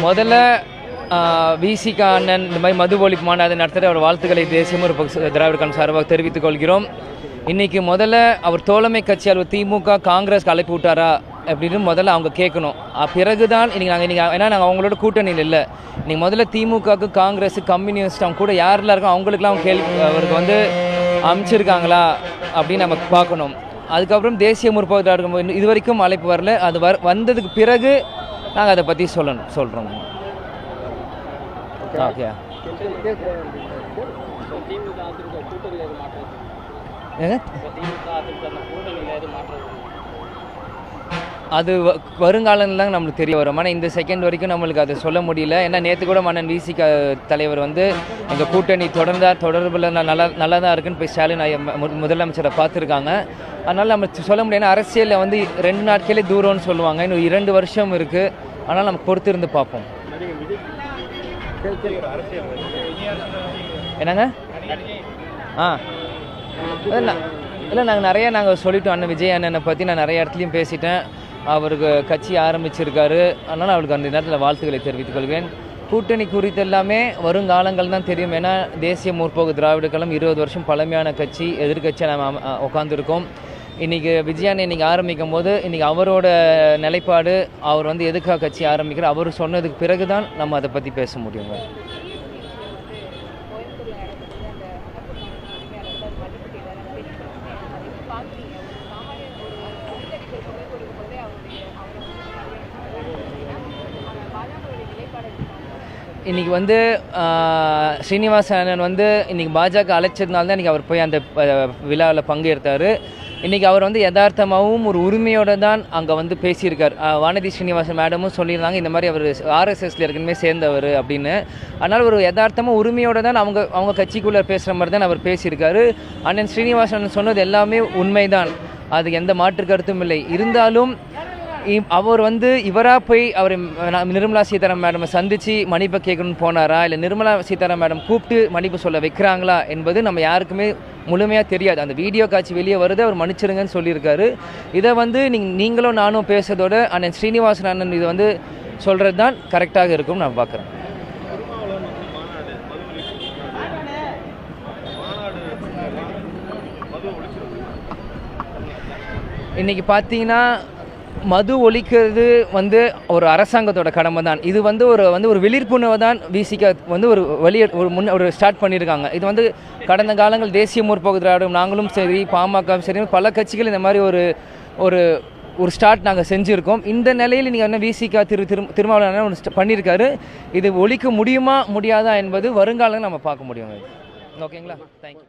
முதல்ல விசிக அண்ணன் இந்த மாதிரி மது ஒழிப்பு மாநாடு நடத்துகிற அவர் வாழ்த்துக்களை தேசிய முற்போக்கு திராவிட கழகம் சார்பாக தெரிவித்துக் கொள்கிறோம். இன்றைக்கி முதல்ல அவர் தோழமை கட்சியால் திமுக காங்கிரஸ்க்கு அழைப்பு விட்டாரா அப்படின்னு முதல்ல அவங்க கேட்கணும். பிறகு தான் இன்றைக்கி ஏன்னா நாங்கள் அவங்களோட கூட்டணியில் இல்லை. இன்றைக்கி முதல்ல திமுகவுக்கு காங்கிரஸ் கம்யூனிஸ்ட் அவங்க கூட யாரெல்லாம் இருக்கோ அவங்களுக்குலாம் அவருக்கு அமைச்சிருக்காங்களா அப்படின்னு நம்ம பார்க்கணும். அதுக்கப்புறம் தேசிய முற்போக்கு திராவிட கழகம் இது வரைக்கும் அழைப்பு வரல. அது வந்ததுக்கு பிறகு நாங்கள் அதை பற்றி சொல்கிறோம். ஓகே, அது வருங்காலங்கள் தான் நம்மளுக்கு தெரிய வரும். ஆனால் இந்த செகண்ட் வரைக்கும் நம்மளுக்கு அதை சொல்ல முடியல. ஏன்னா நேற்று கூட மன்னன் விசிக தலைவர் எங்கள் கூட்டணி தொடர்பில் நல்லா தான் இருக்குன்னு போய் ஸ்டாலின் முதலமைச்சரை பார்த்துருக்காங்க. அதனால் நம்ம சொல்ல முடியாது. அரசியலில் 2 நாட்களே தூரம்னு சொல்லுவாங்க. இன்னும் 2 வருஷம் இருக்குது. ஆனால் நம்ம பொறுத்திருந்து பார்ப்போம். என்னங்க? இல்லை நாங்கள் சொல்லிட்டோம். அண்ணன் விஜய் அண்ணனை பற்றி நான் நிறைய இடத்துலையும் பேசிட்டேன். அவருக்கு கட்சி ஆரம்பிச்சிருக்காரு. அதனால் அவருக்கு அந்த நேரத்தில் வாழ்த்துக்களை தெரிவித்துக் கொள்வேன். கூட்டணி குறித்து எல்லாமே வருங்காலங்கள் தான் தெரியும். ஏன்னா தேசிய முற்போக்கு திராவிட கழகம் 20 வருஷம் பழமையான கட்சி, எதிர்கட்சியாக நம்ம உட்காந்துருக்கோம். இன்றைக்கி விஜயானை இன்றைக்கி ஆரம்பிக்கும் போது இன்றைக்கி அவரோட நிலைப்பாடு, அவர் எதுக்காக கட்சி ஆரம்பிக்கிறார், அவர் சொன்னதுக்கு பிறகு தான் நம்ம அதை பற்றி பேச முடியுங்க. இன்றைக்கி ஸ்ரீனிவாசன் அண்ணன் இன்றைக்கி பாஜக அழைச்சதுனால தான் இன்றைக்கி அவர் போய் அந்த விழாவில் பங்கேற்றார். இன்றைக்கி அவர் யதார்த்தமாகவும் ஒரு உரிமையோடு தான் அங்கே பேசியிருக்கார். வானதி ஸ்ரீனிவாசன் மேடமும் சொல்லியிருந்தாங்க இந்த மாதிரி அவர் ஆர்எஸ்எஸ்ல ஏற்கனவே சேர்ந்தவர் அப்படின்னு. அதனால் ஒரு யதார்த்தமாக உரிமையோடு தான் அவங்க கட்சிக்குள்ளே பேசுகிற மாதிரி தான் அவர் பேசியிருக்காரு. அண்ணன் ஸ்ரீனிவாசன் சொன்னது எல்லாமே உண்மைதான், அது எந்த மாற்று கருத்தும் இல்லை. இருந்தாலும் அவர் இவராக போய் அவர் நிர்மலா சீதாராமன் மேடமை சந்தித்து மன்னிப்பு கேட்கணும்னு போனாரா, இல்லை நிர்மலா சீதாராமன் மேடம் கூப்பிட்டு மன்னிப்பு சொல்ல வைக்கிறாங்களா என்பது நம்ம யாருக்குமே முழுமையாக தெரியாது. அந்த வீடியோ காட்சி வெளியே வருது, அவர் மன்னிச்சிருங்கன்னு சொல்லியிருக்காரு. இதை நீங்களும் நானும் பேசுறதோட அண்ணன் ஸ்ரீனிவாசன் அண்ணன் இது சொல்கிறது தான் கரெக்டாக இருக்கும்னு நான் பார்க்குறேன். இன்றைக்கி பார்த்தீங்கன்னா மது ஒழிக்கிறது ஒரு அரசாங்கத்தோட கடமை தான். இது ஒரு விழிப்புணர்வை தான் விசிக ஒரு ஸ்டார்ட் பண்ணியிருக்காங்க. இது கடந்த காலங்கள் தேசிய முற்போக்கு திராவிடம் நாங்களும் சரி, பாமகவும் சரி, பல கட்சிகள் இந்த மாதிரி ஒரு ஸ்டார்ட் நாங்கள் செஞ்சுருக்கோம். இந்த நிலையில் நீங்கள் விசிக திருமாவளவன் ஒன்று பண்ணியிருக்காரு. இது ஒழிக்க முடியுமா முடியாதா என்பது வருங்காலம் நம்ம பார்க்க முடியும். ஓகேங்களா? தேங்க்யூ.